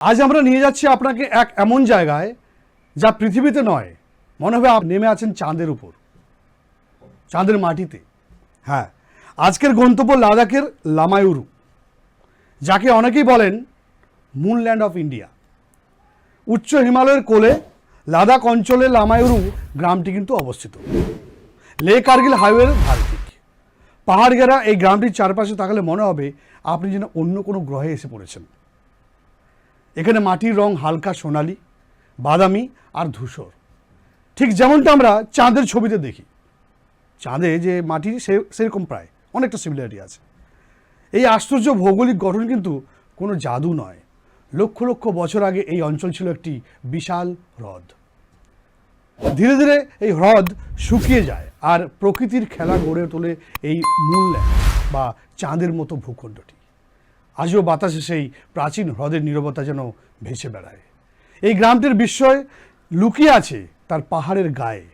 আজ আমরা নিয়ে যাচ্ছি আপনাকে এক এমন জায়গায় যা পৃথিবীতে নয়, মনে হবে আপনি নেমে আছেন চাঁদের উপর, চাঁদের মাটিতে। হ্যাঁ, আজকের গন্তব্য লাদাখের লামায়ুরু, যাকে অনেকেই বলেন মুনল্যান্ড অফ ইন্ডিয়া। উচ্চ হিমালয়ের কোলে লাদাখ অঞ্চলে লামায়ুরু গ্রামটি কিন্তু অবস্থিত। লে কার্গিল হাইওয়ের ধারে ঠিক। পাহাড় ঘেরা এই গ্রামটির চারপাশে তাকালে মনে হবে আপনি যেন অন্য কোনো গ্রহে এসে পড়েছেন। এখানে মাটির রং হালকা সোনালি, বাদামি আর ধূসর, ঠিক যেমনটা আমরা চাঁদের ছবিতে দেখি। চাঁদে যে মাটি সেরকম প্রায় অনেকটা সিমিলারিটি আছে। এই আশ্চর্য ভৌগোলিক গঠন কিন্তু কোনো জাদু নয়। লক্ষ লক্ষ বছর আগে এই অঞ্চল ছিল একটি বিশাল হ্রদ। ধীরে ধীরে এই হ্রদ শুকিয়ে যায় আর প্রকৃতির খেলা গড়ে তোলে এই মুনল্যান্ড বা চাঁদের মতো ভূখণ্ডটি। আজও বাতাসে সেই প্রাচীন হ্রদের নীরবতা যেন ভেসে বেড়ায়। এই গ্রামটির বিস্ময় লুকিয়ে আছে তার পাহাড়ের গায়ে,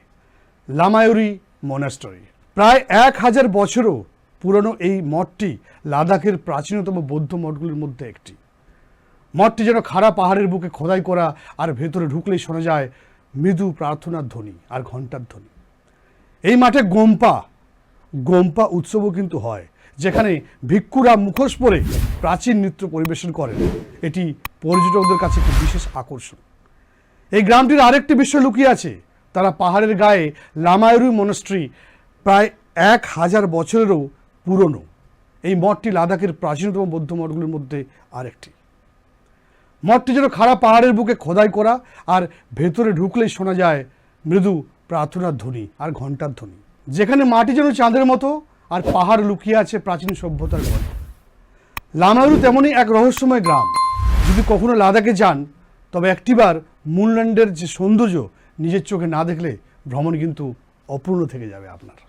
লামায়ুরি মনাস্টারি। প্রায় 1000 বছরও পুরনো এই মঠটি লাদাখের প্রাচীনতম বৌদ্ধ মঠগুলির মধ্যে একটি। মঠটি যেন খাড়া পাহাড়ের বুকে খোদাই করা, আর ভেতরে ঢুকলেই শোনা যায় মৃদু প্রার্থনার ধ্বনি আর ঘণ্টার ধ্বনি। এই মাঠে গোম্পা উৎসবও কিন্তু হয়, যেখানে ভিক্ষুরা মুখোশ পরে প্রাচীন নৃত্য পরিবেশন করেন। এটি পর্যটকদের কাছে একটি বিশেষ আকর্ষণ। এই গ্রামটির আরেকটি বিষয় লুকিয়ে আছে, তারা পাহাড়ের গায়ে লামায়ুরু মনাস্ট্রি প্রায় 1000 বছরেরও পুরনো। এই মঠটি লাদাখের প্রাচীনতম বৌদ্ধ মঠগুলির মধ্যে আরেকটি। মঠটি যেন খাড়া পাহাড়ের বুকে খোদাই করা, আর ভেতরে ঢুকলেই শোনা যায় মৃদু প্রার্থনার ধ্বনি আর ঘণ্টার ধ্বনি। যেখানে মাটি যেন চাঁদের মতো আর পাহাড় লুকিয়ে আছে প্রাচীন সভ্যতার গল্প। লামায়ুরু তেমনই এক রহস্যময় গ্রাম। যদি কখনো লাদাখে যান, তবে একটিবার মুনল্যান্ডের যে সৌন্দর্য নিজের চোখে না দেখলে ভ্রমণ কিন্তু অপূর্ণ থেকে যাবে আপনার।